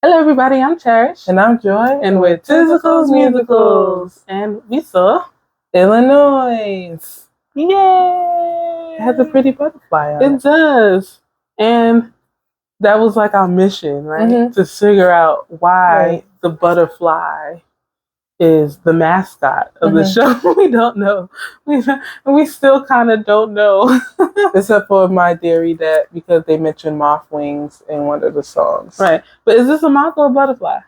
Hello, everybody. I'm Cherish. And I'm Joy. And we're Tizicals Musicals. And we saw Illinoise. Yay! It has a pretty butterfly on it. It does. And that was like our mission, right? Mm-hmm. To figure out why the butterfly is the mascot of the show. We don't know. We still kind of don't know. Except for my theory that because they mentioned moth wings in one of the songs. Right. But is this a moth or a butterfly?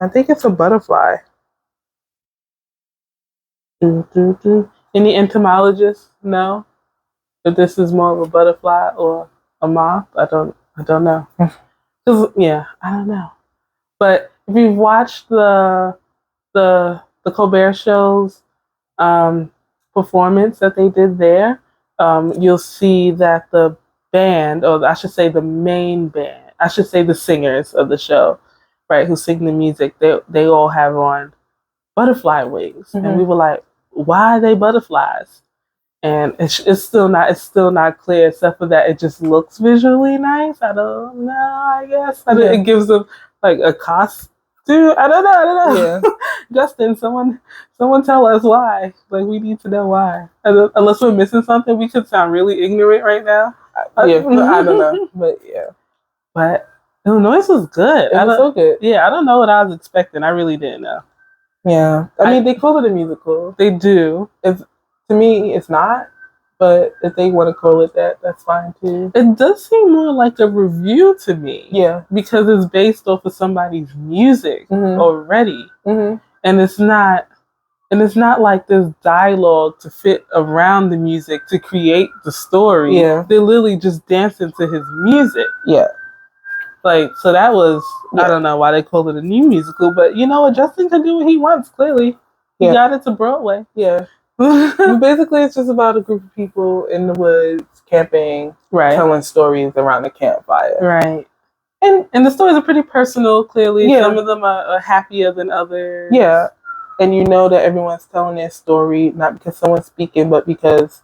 I think it's a butterfly. Any entomologists know if this is more of a butterfly or a moth? I don't know. I don't know. But if you've watched the Colbert Show's performance that they did there, you'll see that the band, or I should say the main band, I should say the singers of the show, right, who sing the music, they all have on butterfly wings. Mm-hmm. And we were like, why are they butterflies? And it's still not clear, except for that it just looks visually nice. I don't know, I guess. It gives them like a costume. I don't know. Yeah. Justin, someone tell us why. Like, we need to know why. Unless we're missing something, we could sound really ignorant right now. I don't know. But yeah. But Illinois was good. It was so good. Yeah, I don't know what I was expecting. I really didn't know. Yeah. I mean, they call it a musical. They do. To me, it's not. But if they want to call it that, that's fine too. It does seem more like a review to me. Yeah. Because it's based off of somebody's music already. Mm-hmm. And it's not like this dialogue to fit around the music to create the story. Yeah. They're literally just dancing to his music. Yeah. Like, so that was, I don't know why they called it a new musical, but you know what? Justin can do what he wants, clearly. He got it to Broadway. Yeah. Basically, it's just about a group of people in the woods camping, telling stories around the campfire. Right. And the stories are pretty personal, clearly. Yeah. Some of them are happier than others. Yeah. And you know that everyone's telling their story, not because someone's speaking, but because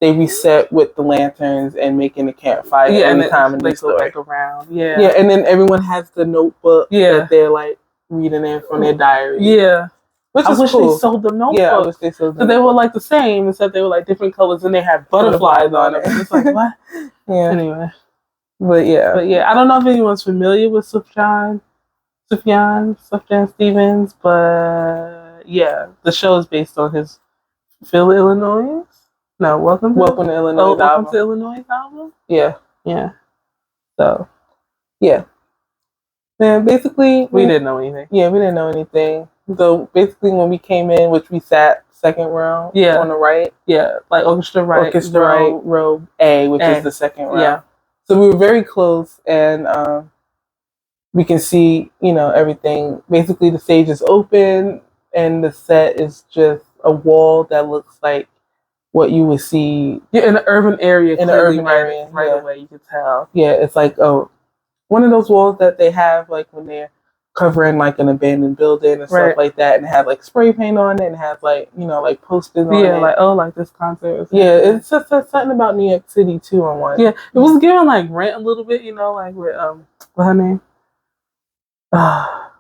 they reset with the lanterns and making the campfire every time in the story. Back around. Yeah. Yeah, and then everyone has the notebook that they're like reading in from their diary. Yeah. Which is I wish cool. they sold them notebooks. Yeah, I wish they sold them. So they were like the same, except they were like different colors and they had butterflies on them. It's like, what? Yeah. Anyway. But yeah, I don't know if anyone's familiar with Sufjan Stevens, but yeah, the show is based on his Phil Illinois. No, Welcome to Illinois. Oh, Welcome to Illinois album. Yeah. So, yeah. And basically, we didn't know anything. Yeah, we didn't know anything. So basically, when we came in, which we sat second row on the right. Yeah, like orchestra right, row A, which is the second row. Yeah. So we were very close, and we can see, everything. Basically, the stage is open, and the set is just a wall that looks like what you would see in an urban area. Right yeah. away, you can tell. Yeah, it's like one of those walls that they have like when they're covering like an abandoned building and stuff like that, and have like spray paint on it, and have like like posters on it. Yeah, like this concert. Yeah, it's just something about New York City too on one. Yeah, it was giving like Rent a little bit, like with what's her name? Not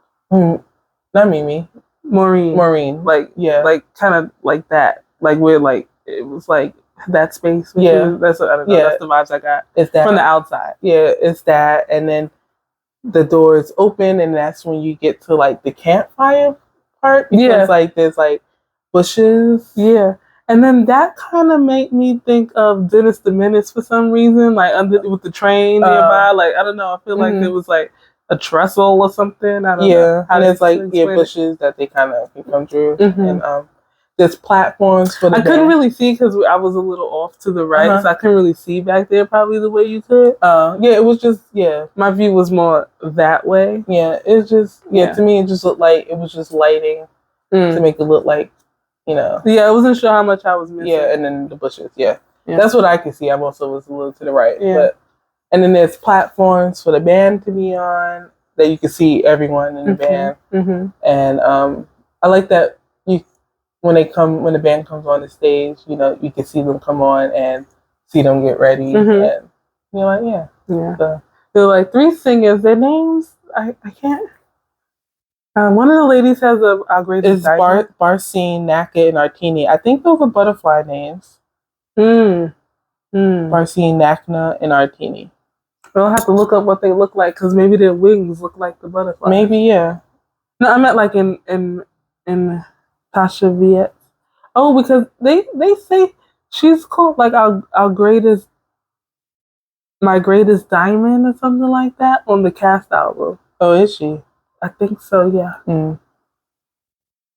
Mimi. Maureen. Like like kind of like that. Like where like it was like that space. That's I don't know. That's the vibes I got. It's that from the outside. Yeah, it's that, and then the door is open, and that's when you get to like the campfire part. Because like there's like bushes. Yeah. And then that kind of made me think of Dennis the Menace for some reason, like with the train nearby. Like, I don't know. I feel like there was like a trestle or something. I don't know. And there's like bushes that they kind of can come through. And there's platforms for the couldn't really see because I was a little off to the right, so I couldn't really see back there probably the way you could. It was just, my view was more that way. Yeah, it's just, to me it just looked like it was just lighting to make it look like, Yeah, I wasn't sure how much I was missing. Yeah, and then the bushes, That's what I could see. I also was a little to the right. And then there's platforms for the band to be on that you can see everyone in the band. And I like that when the band comes on the stage, you can see them come on and see them get ready, and you're like, So, there were like 3 singers. Their names I can't. One of the ladies has our greatest It's Barcine, Naka, and Artini. I think those are butterfly names. Barcine, Nakna, and Artini. We'll have to look up what they look like because maybe their wings look like the butterfly. Maybe, yeah. No, I meant like in Tasha Viet. Oh, because they say she's called like our greatest, my greatest diamond or something like that on the cast album. Oh, is she? I think so. Yeah.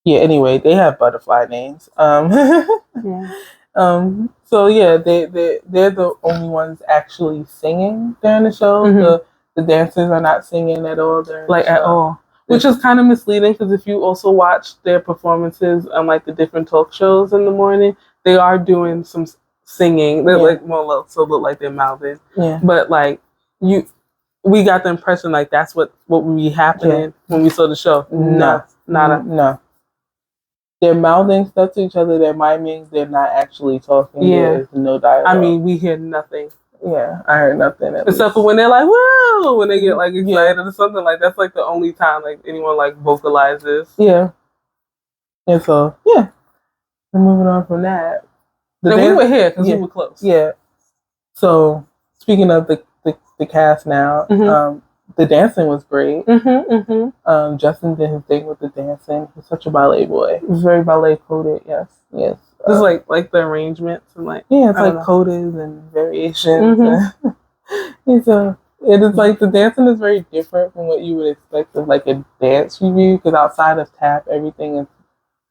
Yeah. Anyway, they have butterfly names. Yeah. So yeah, they're the only ones actually singing during the show. Mm-hmm. The dancers are not singing at all during the show. At all. Which is kind of misleading because if you also watch their performances on like the different talk shows in the morning, they are doing some singing. They're like more so look like they're mouthing. Yeah. But like we got the impression like that's what would be happening when we saw the show. No, nada. No. They're mouthing stuff to each other. They're miming. They're not actually talking. Yeah. There's no dialogue. I mean, we hear nothing. Yeah, I heard nothing. Except for when they're like, whoa, when they get like excited or something like that's like the only time like anyone like vocalizes. Yeah. And so, yeah. And moving on from that. We were here because we were close. Yeah. So, speaking of the cast now, the dancing was great. Justin did his thing with the dancing. He's such a ballet boy. He's very ballet coded, yes. Just like the arrangements and like it's like codas and variations. And so it is like the dancing is very different from what you would expect of like a dance review because outside of tap, everything is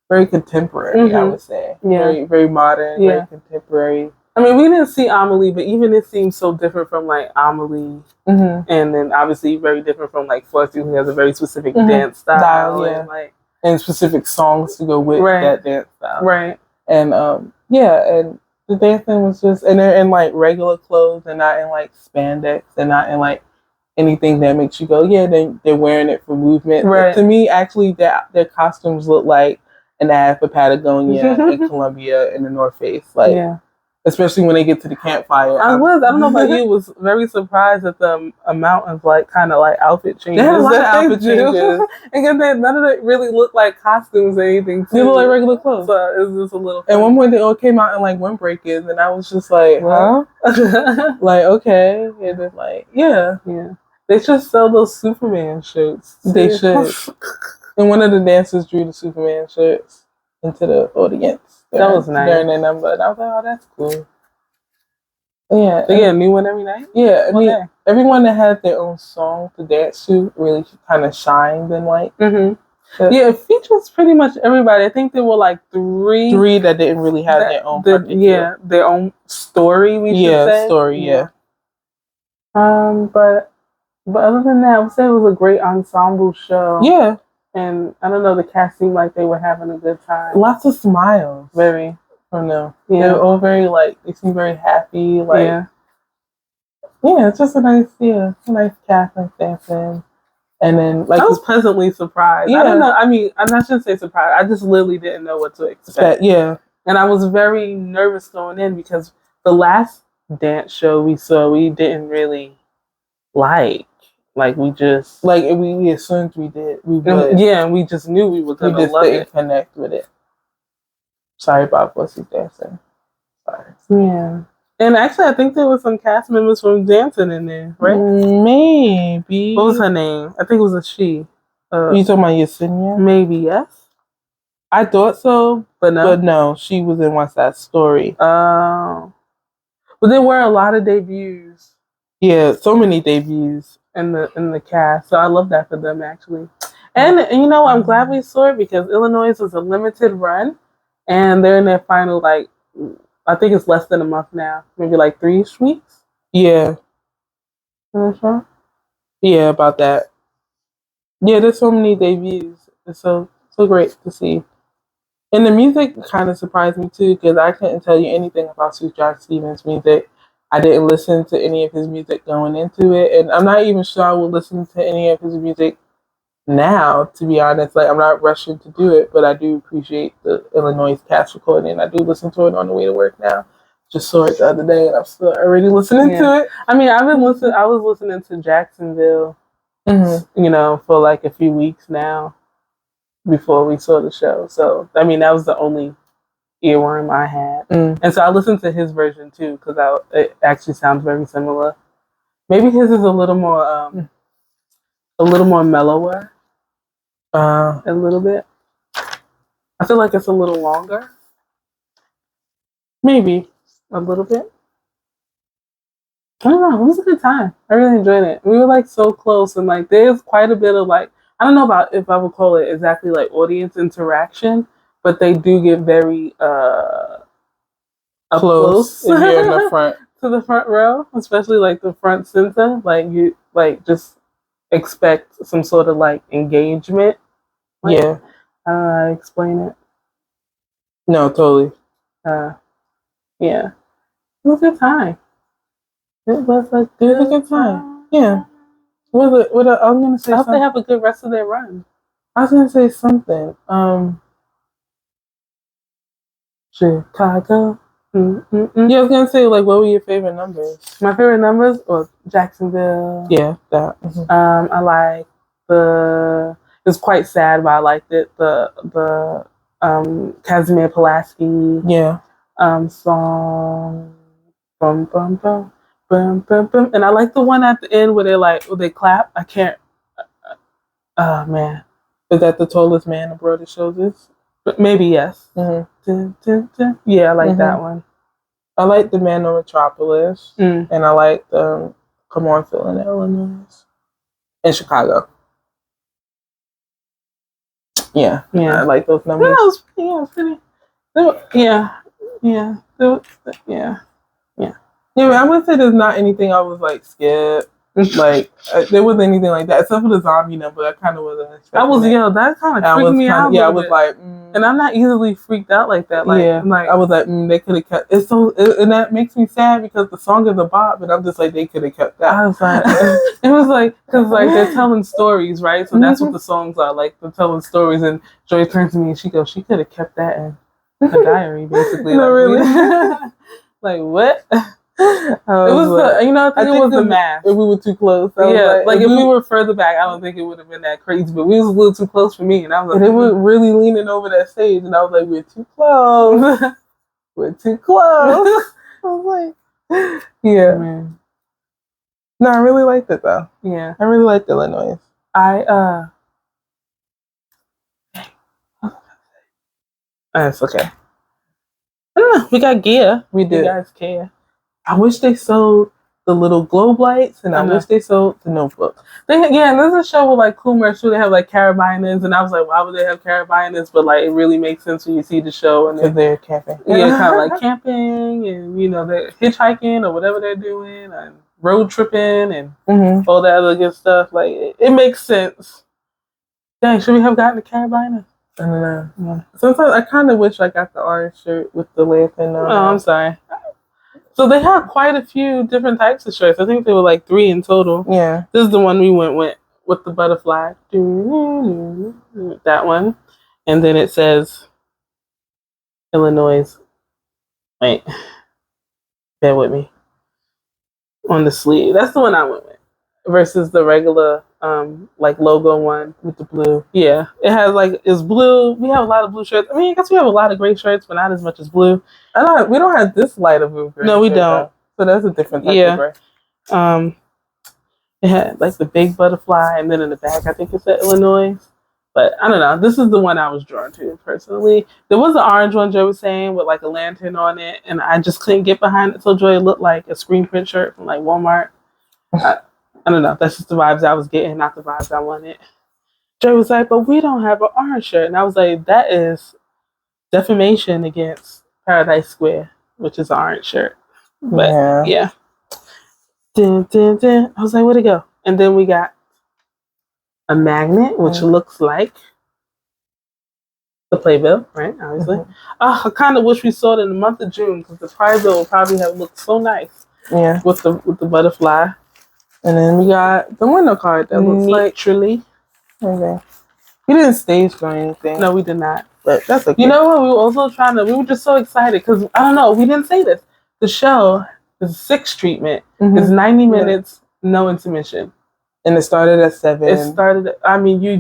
very contemporary. I would say, very very modern, very contemporary. I mean, we didn't see Amelie, but even it seems so different from like Amelie, and then obviously very different from like Fussy, who has a very specific dance style, and specific songs to go with that dance style, right? And and the dancing was just, and they're in like regular clothes, and not in like spandex, and not in like anything that makes you go, they're wearing it for movement. Right. But to me, actually, their costumes look like an ad for Patagonia and Columbia and the North Face, especially when they get to the campfire. I don't know about you, was very surprised at the amount of like kind of like outfit changes. They had a lot of outfit changes. And then none of it really looked like costumes or anything. They look like regular clothes. So it was just a little funny. At one point they all came out in like windbreakers and I was just like, huh? Like, okay. And then like, yeah. They should sell those Superman shirts. They should. And one of the dancers drew the Superman shirts into the audience. That was nice. During their number. And I was like, oh, that's cool. Yeah. They get a new one every night? Yeah. I mean, everyone that has their own song to dance to really kind of shines in like. Yeah, it features pretty much everybody. I think there were like three that didn't really have their own their own story, we should say. Story, But other than that, I would say it was a great ensemble show. Yeah. And I don't know, the cast seemed like they were having a good time. Lots of smiles. Very. I don't know. Yeah. They're all very like, they seem very happy. Like, it's just a nice cast and dancing. And then like I was pleasantly surprised. I don't know. I mean, I shouldn't say surprised. I just literally didn't know what to expect. And I was very nervous going in because the last dance show we saw, we didn't really like. Like we just we assumed we did. We would. And we just knew we were gonna love it. Didn't connect with it. Sorry about Fussy's dancing. Sorry. Yeah. And actually, I think there were some cast members from dancing in there, right? Maybe. What was her name? I think it was a she. You talking about Yesenia? Maybe, yes. I thought so, but no. But no, she was in West Side Story. Oh. But there were a lot of debuts. Yeah, so many debuts in the cast. So I love that for them actually. And you know, I'm glad we saw it because Illinois was a limited run, and they're in their final like. I think it's less than a month now. Maybe like 3 weeks. Yeah. Yeah, about that. Yeah, there's so many debuts. It's so great to see. And the music kind of surprised me too, because I couldn't tell you anything about Sue John Stevens' music. I didn't listen to any of his music going into it, and I'm not even sure I will listen to any of his music now, to be honest. Like, I'm not rushing to do it, but I do appreciate the Illinois cast recording. I do listen to it on the way to work now. Just saw it the other day, and I'm still already listening to it. I mean, I was listening to Jacksonville you know, for like a few weeks now before we saw the show. So, I mean, that was the only earworm I had. And so I listened to his version too, because it actually sounds very similar. Maybe his is a little more mellower. A little bit. I feel like it's a little longer. Maybe a little bit. I don't know. It was a good time. I really enjoyed it. We were like so close, and like there's quite a bit of like, I don't know about if I would call it exactly like audience interaction, but they do get very up close if you're in the front to the front row, especially like the front center. Like you like just expect some sort of like engagement. Like, yeah. Explain it. No, totally. Yeah. It was a good time. It was a good time. Yeah. I was gonna say. I hope they have a good rest of their run. I was gonna say something. Chicago. Yeah, I was gonna say like, what were your favorite numbers? My favorite numbers was Jacksonville. Yeah, that. I like the. It's quite sad, but I liked it. The Casimir Pulaski. Yeah. Song. Bum bum bum bum bum bum. And I like the one at the end where they clap. I can't. Oh man, is that the tallest man abroad that shows this? But maybe yes. Dun, dun, dun. Yeah, I like that one. I like the Man of Metropolis, and I like the Come On Feeling Illinois in Chicago. Yeah, I like those numbers. Yeah, it was pretty. Yeah. I would say there's not anything I was like scared. Like there wasn't anything like that except for the zombie number. I kind of wasn't expecting. That kind of freaked me out. Yeah, I was like, and I'm not easily freaked out like that. Like, yeah, like I was like, they could have kept. And that makes me sad because the song is a bop, but I'm just like, they could have kept that. I was like, it was like because like they're telling stories, right? So that's what the songs are like. They're telling stories, and Joy turns to me and she goes, "She could have kept that in her diary, basically." No, really. Like what? It was like, I think it was the math. If we were too close. Yeah, like if we were further back, I don't think it would have been that crazy. But we was a little too close for me, and I was like, they were really leaning over that stage, and I was like, we're too close. We're too close. I was like, yeah. Man. No, I really liked it though. Yeah, I really liked Illinois. It's okay. I don't know. We got gear. We did. You guys care. I wish they sold the little globe lights, and I wish they sold the notebooks. This is a show with like cool merch. They have like carabiners, and I was like, why would they have carabiners? But like, it really makes sense when you see the show, and they're camping. Yeah, kind of like camping, and they're hitchhiking or whatever they're doing, and road tripping, and all that other good stuff. Like, it makes sense. Dang, should we have gotten a carabiner? I don't know. Yeah. Sometimes I kind of wish I got the orange shirt with the lantern on. Oh, I'm sorry. So they have quite a few different types of shirts. I think there were like 3 in total. Yeah. This is the one we went with the butterfly. That one. And then it says Illinois. Wait. Bear with me. On the sleeve. That's the one I went with. Versus the regular like logo one with the blue. Yeah. It has like, it's blue. We have a lot of blue shirts. I mean, I guess we have a lot of gray shirts, but not as much as blue. We don't have this light of blue gray. No, we don't. So that's a different type of gray. It had like the big butterfly, and then in the back I think it said Illinois. But I don't know. This is the one I was drawn to personally. There was an orange one Joe was saying with like a lantern on it, and I just couldn't get behind it. So Joy looked like a screen print shirt from like Walmart. I don't know. That's just the vibes I was getting, not the vibes I wanted. Joy was like, but we don't have an orange shirt. And I was like, that is defamation against Paradise Square, which is an orange shirt. But yeah. Dun, dun, dun. I was like, where'd it go? And then we got a magnet, which looks like the playbill, right? Obviously. I kind of wish we saw it in the month of June because the playbill would probably have looked so nice. Yeah. With the butterfly. And then we got the window card that looks like truly. Okay. We didn't stage or anything. No, we did not. But that's okay. You know what? We were also we were just so excited because, I don't know, we didn't say this. The show, the 6th treatment, is 90 minutes, no intermission. And it started at 7. It started. I mean, you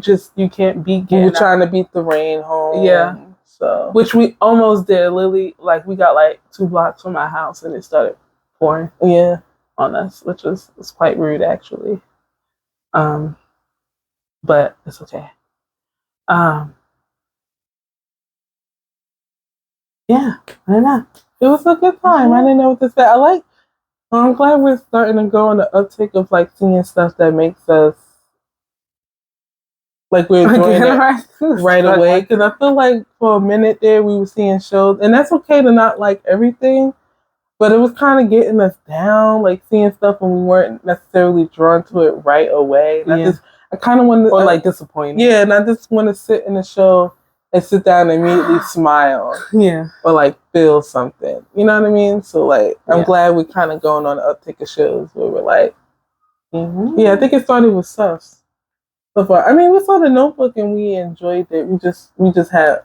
can't beat. We were trying to beat the rain home. Yeah. So which we almost did. Literally, like we got like 2 blocks from my house, and it started pouring. Yeah. On us, which was quite rude actually. But it's okay. Yeah, I don't know. It was a good time. I didn't know what to say. I'm glad we're starting to go on the uptick of like seeing stuff that makes us like we're doing it right away. Because I feel like for a minute there we were seeing shows, and that's okay to not like everything, but it was kind of getting us down, like seeing stuff when we weren't necessarily drawn to it right away. And I kind of wanted, or like disappointed. Yeah, and I just want to sit in the show and sit down and immediately smile. Yeah. Or like feel something. You know what I mean? So like I'm glad we're kind of going on an uptick of shows where we're like, yeah, I think it started with Suffs. So far. I mean, we saw The Notebook and we enjoyed it. We just had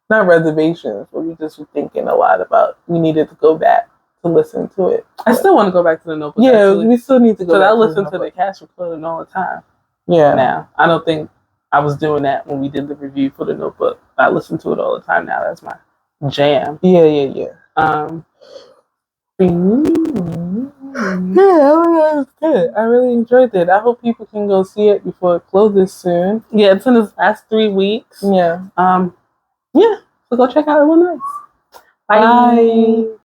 not reservations, but we just were thinking a lot about we needed to go back to listen to it. I still want to go back to The Notebook. Yeah, actually. We still need to go back. I listen to the cast recording all the time. Yeah. Now, I don't think I was doing that when we did the review for The Notebook. I listen to it all the time now. That's my jam. Yeah. Yeah, it was good. I really enjoyed it. I hope people can go see it before it closes soon. Yeah, it's in the last 3 weeks. Yeah. Yeah. So go check out Illinoise. Bye. Bye.